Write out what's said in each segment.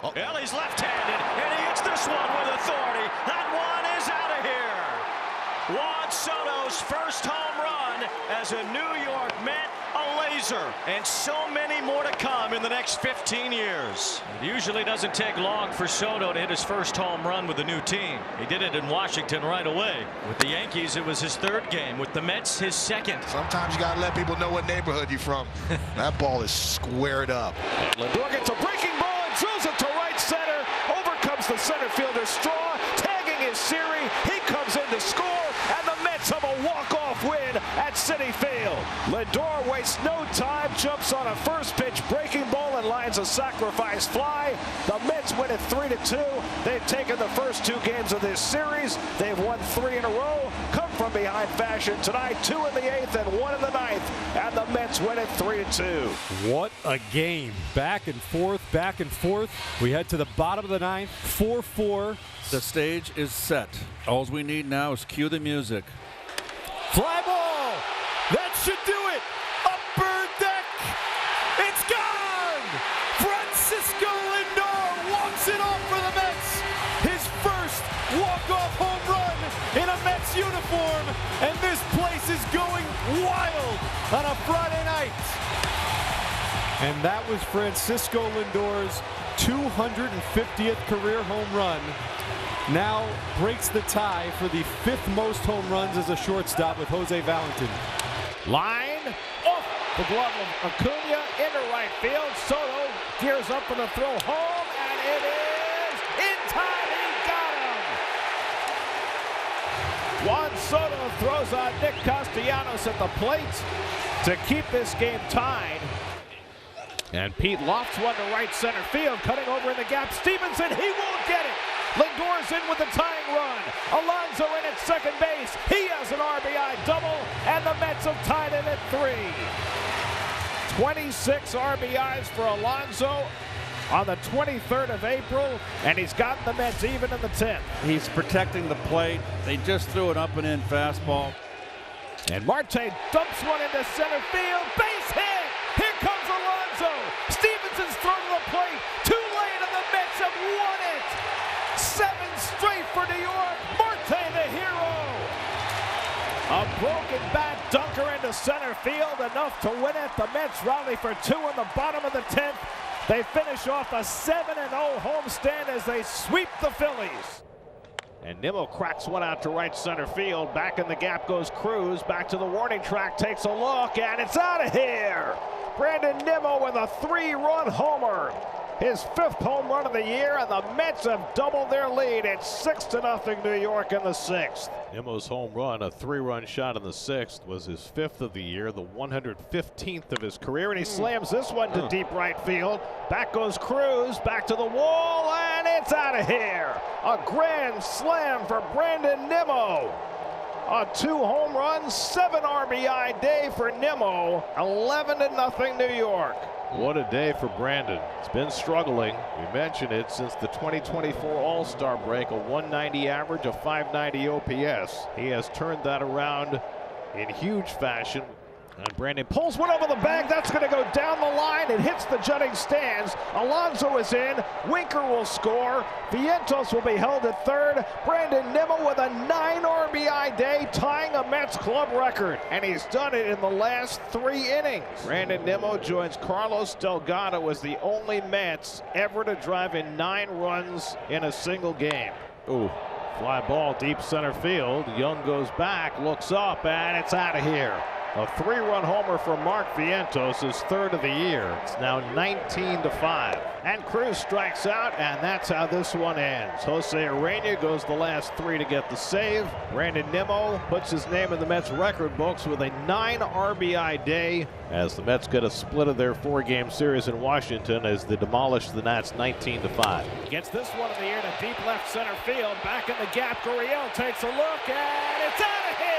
Well, he's left-handed, and he hits this one with authority. That one is out of here. Juan Soto's first home run as a New York Met, a laser, and so many more to come in the next 15 years. It usually doesn't take long for Soto to hit his first home run with a new team. He did it in Washington right away. With the Yankees, it was his third game. With the Mets, his second. Sometimes you gotta let people know what neighborhood you're from. That ball is squared up. Lindor gets a breaking ball and drills it to right center. Over comes the center fielder Straw, tagging his Siri. He comes in to score, and the Mets have a walk-off win at Citi Field. Lindor wastes no time, jumps on a first pitch breaking ball and lines a sacrifice fly. The Mets win it 3-2. They've taken the first 2 games of this series. They've won 3 in a row. Come from behind fashion tonight, 2 in the 8th and 1 in the 9th, and the Mets win it 3-2. What a game. Back and forth, back and forth. We head to the bottom of the 9th, 4-4. The stage is set. All we need now is cue the music. Fly ball! That should do it! Upper deck! It's gone! Francisco Lindor walks it off for the Mets! His first walk-off home run in a Mets uniform, and this place is going wild on a Friday night. And that was Francisco Lindor's 250th career home run. Now breaks the tie for the 5th most home runs as a shortstop with Jose Valentin. Line off the glove of Acuna into right field. Soto gears up for the throw home, and it is in time. He got him. Juan Soto throws on Nick Castellanos at the plate to keep this game tied. And Pete lofts one to right center field, cutting over in the gap. Stevenson, he won't get it. Lindor's in with the tying run. Alonso in at second base. He has an RBI double, and the Mets have tied it at 3. 26 RBIs for Alonso on the 23rd of April, and he's gotten the Mets even in the 10th. He's protecting the plate. They just threw an up and in fastball. And Marte dumps one into center field. Base hit! Here comes Alonso. Stevenson's thrown to the plate. Too late, and the Mets have won it. 7 straight for New York. Marte the hero. A broken bat dunker into center field, enough to win it. The Mets rally for 2 in the bottom of the 10th. They finish off a 7-0 homestand as they sweep the Phillies. And Nimmo cracks one out to right center field. Back in the gap goes Cruz. Back to the warning track, takes a look, and it's out of here. Brandon Nimmo with a 3-run homer. His 5th home run of the year, and the Mets have doubled their lead. It's 6-0 New York in the 6th. Nimmo's home run, a 3-run shot in the 6th, was his 5th of the year, the 115th of his career, And he slams this one to deep right field. Back goes Cruz, back to the wall, and it's out of here. A grand slam for Brandon Nimmo. A 2 home runs, 7 RBI day for Nimmo. 11-0 New York. What a day for Brandon. He's been struggling. We mentioned it since the 2024 All-Star break, a 190 average, a 590 OPS. He has turned that around in huge fashion. And Brandon Pulls one over the bag. That's going to go down the line. It hits the jutting stands. Alonso is in. Winker will score. Vientos will be held at third. Brandon Nimmo with a 9 RBI day, tying a Mets club record. And he's done it in the last 3 innings. Brandon Nimmo joins Carlos Delgado as the only Mets ever to drive in 9 runs in a single game. Ooh. Fly ball deep center field. Young goes back, looks up, and it's out of here. A 3-run homer for Mark Vientos, his 3rd of the year. It's now 19-5. And Cruz strikes out, and that's how this one ends. Jose Urena goes the last 3 to get the save. Brandon Nimmo puts his name in the Mets record books with a 9 RBI day as the Mets get a split of their 4-game series in Washington as they demolish the Nats 19-5. Gets this one in the air to deep left center field. Back in the gap, Gurriel takes a look, and it's out of here.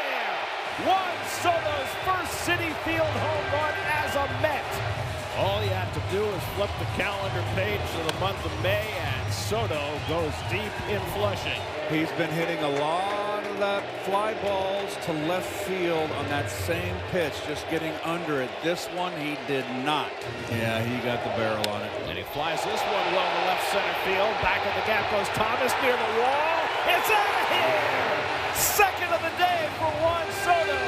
Juan Soto's first Citi Field home run as a Met. All you have to do is flip the calendar page to the month of May, and Soto goes deep in Flushing. He's been hitting a lot of fly balls to left field on that same pitch, just getting under it. This one he did not. Yeah, he got the barrel on it. And he flies this one well to left center field. Back in the gap goes Thomas near the wall. It's out of here! Second of the day for Juan Soto.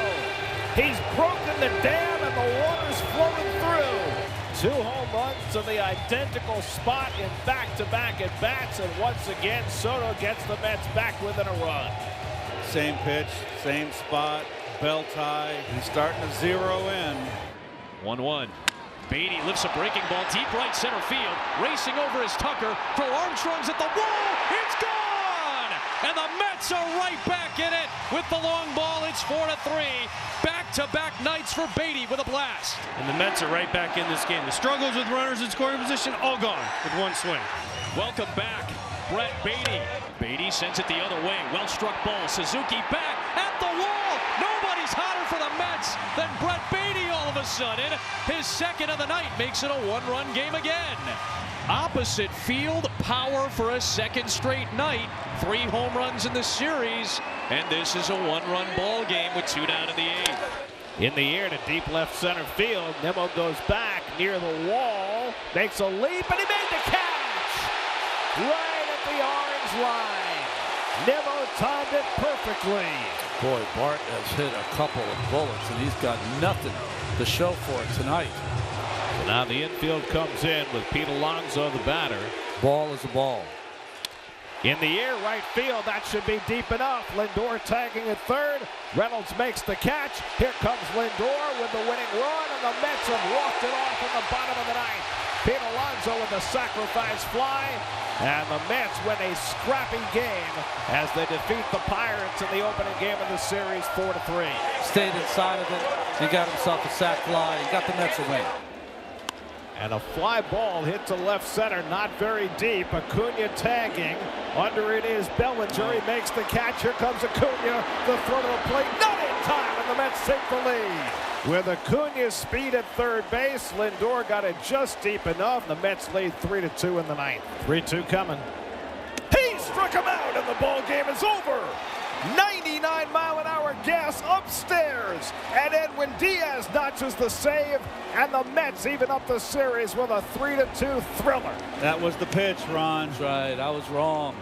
He's broken the dam and the water's flowing through. 2 home runs to the identical spot in back-to-back at-bats, and once again, Soto gets the Mets back within a run. Same pitch, same spot, bell tie. He's starting to zero in. 1-1. Baty lifts a breaking ball deep right center field. Racing over is Tucker. Throw Armstrong's at the wall. It's gone! And the Mets are right back in it with the long ball. It's 4-3. Back-to-back nights for Baty with a blast. And the Mets are right back in this game. The struggles with runners in scoring position, all gone with one swing. Welcome back, Brett Baty. Baty sends it the other way. Well-struck ball. Suzuki back at the wall. Nobody's hotter for the Mets than Brett Baty all of a sudden. His second of the night makes it a 1-run game again. Opposite field power for a second straight night. 3 home runs in the series. And this is a 1-run ball game with 2 down in the 8th. In the air to deep left center field. Nimmo goes back near the wall. Makes a leap, and he made the catch! Right at the orange line. Nimmo timed it perfectly. Boy, Bart has hit a couple of bullets, and he's got nothing to show for it tonight. So now the infield comes in with Pete Alonso, the batter. Ball is a ball. In the air, right field, that should be deep enough. Lindor tagging at third. Reynolds makes the catch. Here comes Lindor with the winning run, and the Mets have walked it off in the bottom of the ninth. Pete Alonso with the sacrifice fly, and the Mets win a scrappy game as they defeat the Pirates in the opening game of the series 4-3. Stayed inside of it. He got himself a sac fly. He got the Mets a win. And a fly ball hit to left center, not very deep. Acuna tagging. Under it is Bellinger. He makes the catch. Here comes Acuna. The throw to the plate. Not in time, and the Mets take the lead. With Acuna's speed at third base, Lindor got it just deep enough. The Mets lead 3-2 in the ninth. 3-2 coming. He struck him out, and the ball game is over. 99-mile-an-hour gas upstairs, and Edwin Diaz notches the save, and the Mets even up the series with a 3-2 thriller. That was the pitch, Ron. That's right. I was wrong.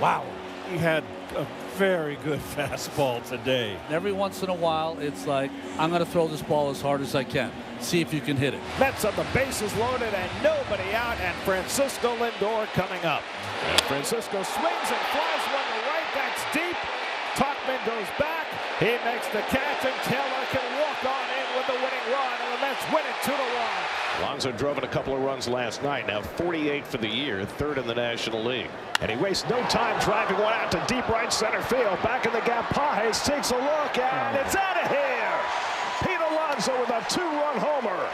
Wow. He had a very good fastball today. Every once in a while, it's like, I'm going to throw this ball as hard as I can. See if you can hit it. Mets have the bases loaded and nobody out, and Francisco Lindor coming up. And Francisco swings and flies one to right. That's deep. Tauchman goes back. He makes the catch, and Taylor can walk on in with the winning run, and the Mets win it 2-1. Alonso drove in a couple of runs last night. Now 48 for the year, 3rd in the National League. And he wastes no time driving one out to deep right center field. Back in the gap, Pages takes a look, and it's out of here. Pete Alonso with a 2-run homer.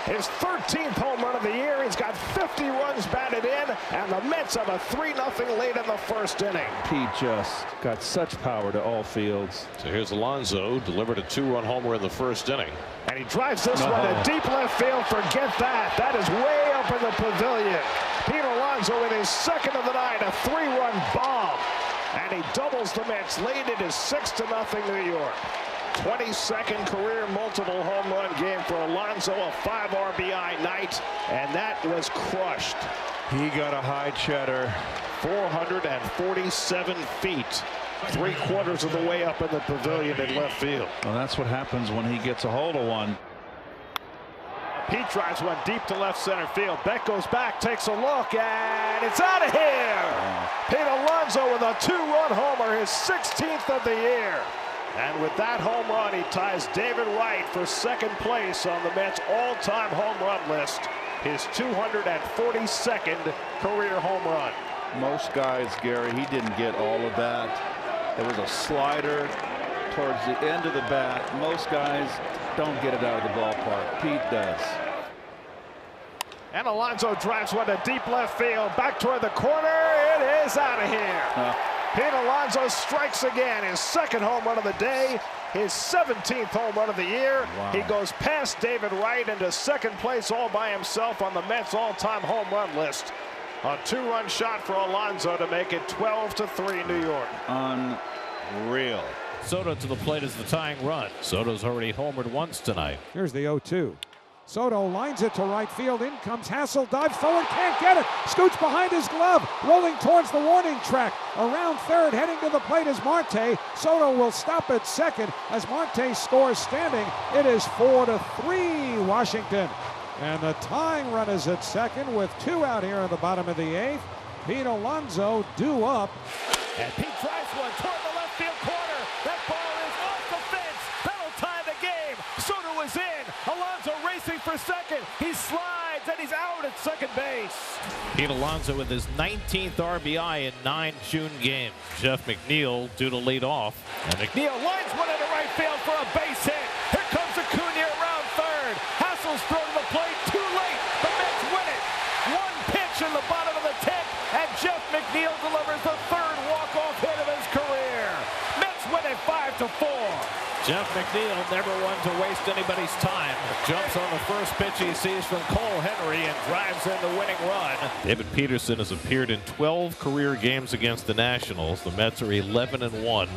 His 13th home run of the year. He's got 50 runs batted in, and the Mets have a 3-0 lead in the first inning. Pete just got such power to all fields. So here's Alonso, delivered a 2-run homer in the first inning. And he drives this one to deep left field. Forget that. That is way up in the pavilion. Pete Alonso with his second of the night, a 3-run bomb. And he doubles the Mets. Lead it is 6-0 New York. 22nd career multiple home run game for Alonso, a 5 RBI night, and that was crushed. He got a high cheddar. 447 feet, 3/4 of the way up in the pavilion in left field. Well, that's what happens when he gets a hold of one. Pete drives one deep to left center field. Beck goes back, takes a look, and it's out of here. Pete Alonso with a 2-run homer, his 16th of the year. And with that home run, he ties David Wright for second place on the Mets' all-time home run list. His 242nd career home run. Most guys, Gary, he didn't get all of that. There was a slider towards the end of the bat. Most guys don't get it out of the ballpark. Pete does. And Alonso drives one to deep left field. Back toward the corner. It is out of here. Pete Alonso strikes again, his second home run of the day, his 17th home run of the year. Wow. He goes past David Wright into second place all by himself on the Mets' all-time home run list. A 2-run shot for Alonso to make it 12-3 New York. real. Soto to the plate as the tying run. Soto's already homered once tonight. Here's the 0-2. Soto lines it to right field. In comes Hassel, dives forward, can't get it. Scoots behind his glove, rolling towards the warning track. Around third, heading to the plate is Marte. Soto will stop at second as Marte scores standing. It is 4-3 Washington. And the tying run is at second with 2 out here in the bottom of the 8th. Pete Alonso due up. And Pete drives one toward the left field corner. That ball is off the fence. That'll tie the game. Soto is in. Alonso racing for second. He slides and he's out at second base. Pete Alonso with his 19th RBI in 9 June games. Jeff McNeil due to lead off. And McNeil lines one into right field for a base hit. Here comes Acuna around third. Hassel's throw to the plate. Too late. The Mets win it. One pitch in the bottom of the 10th. And Jeff McNeil delivers the third walk-off hit of his career. Mets win it 5-4. Jeff McNeil never one to waste anybody's time. Jumps on the first pitch he sees from Cole Henry and drives in the winning run. David Peterson has appeared in 12 career games against the Nationals. The Mets are 11-1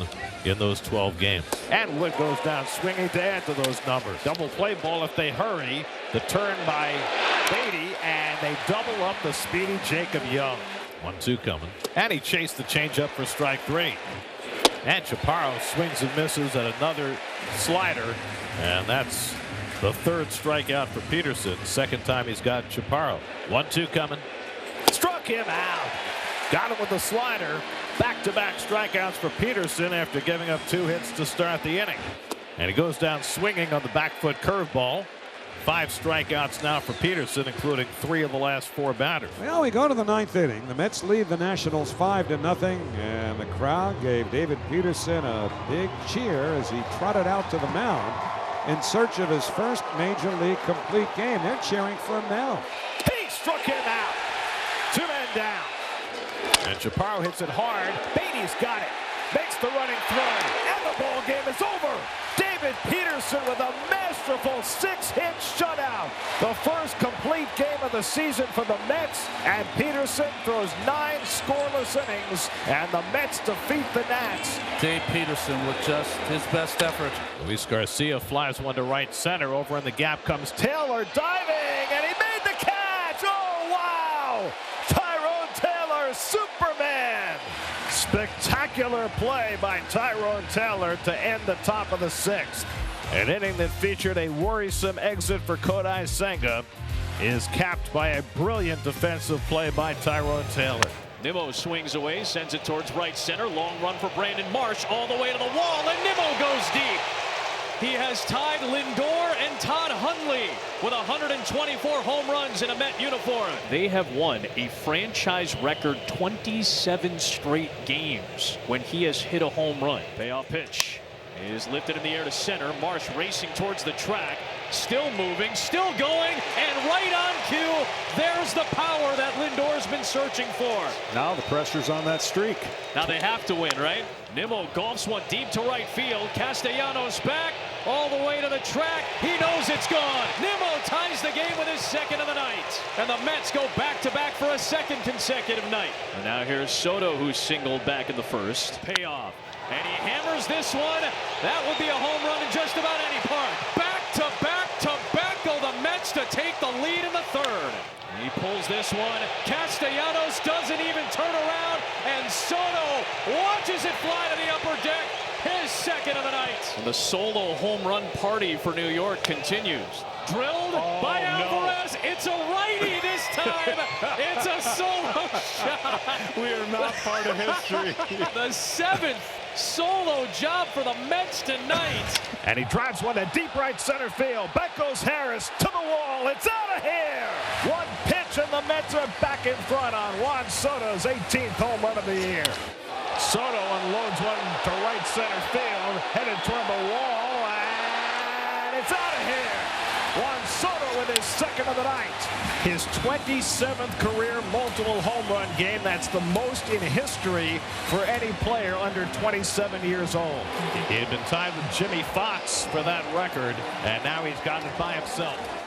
in those 12 games. And Wood goes down swinging to add to those numbers. Double play ball if they hurry. The turn by Baty, and they double up the speedy Jacob Young. 1-2 coming. And he chased the changeup for strike 3. And Chaparro swings and misses at another slider. And that's the third strikeout for Peterson. Second time he's got Chaparro. 1-2 coming. Struck him out. Got him with the slider. Back-to-back strikeouts for Peterson after giving up 2 hits to start the inning. And he goes down swinging on the back foot curveball. 5 strikeouts now for Peterson, including 3 of the last 4 batters. Well, we go to the 9th inning. The Mets lead the Nationals 5-0, and the crowd gave David Peterson a big cheer as he trotted out to the mound in search of his first Major League complete game. They're cheering for him now. He struck him out. 2 men down. And Chaparro hits it hard. Baty's got it. Makes the running throw. And the ball game is over. David Peterson with a masterful 6-hit shutout. The first complete game of the season for the Mets. And Peterson throws 9 scoreless innings. And the Mets defeat the Nats. Dave Peterson with just his best effort. Luis Garcia flies one to right center. Over in the gap comes Taylor diving. And he made the catch. Oh, wow. Tyrone Taylor, Superman. Spectacular play by Tyrone Taylor to end the top of the 6th. An inning that featured a worrisome exit for Kodai Senga is capped by a brilliant defensive play by Tyrone Taylor. Nimmo swings away, sends it towards right center. Long run for Brandon Marsh all the way to the wall, and Nimmo goes deep. He has tied Lindor and Todd Hundley with 124 home runs in a Met uniform. They have won a franchise record 27 straight games when he has hit a home run. Payoff pitch is lifted in the air to center. Marsh racing towards the track. Still moving, still going, and right on cue, there's the power that Lindor's been searching for. Now the pressure's on that streak. Now they have to win, right? Nimmo golfs one deep to right field. Castellanos back all the way to the track. He knows it's gone. Nimmo ties the game with his 2nd of the night. And the Mets go back-to-back for a 2nd consecutive night. And now here's Soto, who singled back in the first. Payoff. And he hammers this one. That would be a home run in just about any park. Back-to-back go the Mets to take the lead in the 3rd. He pulls this one. Castellanos doesn't even turn around, and Soto watches it fly to the upper deck. His 2nd of the night. And the solo home run party for New York continues. Drilled by Alvarez. No. It's a righty this time. It's a solo shot. We are not part of history. The 7th solo job for the Mets tonight. And he drives one to deep right center field. Back goes Harris to the wall. It's out of here. One pitch and the Mets are back in front on Juan Soto's 18th home run of the year. Soto unloads one to right center field, headed toward the wall, and it's out of here. Juan Soto with his 2nd of the night. His 27th career multiple home run game. That's the most in history for any player under 27 years old. He had been tied with Jimmy Fox for that record, and now he's got it by himself.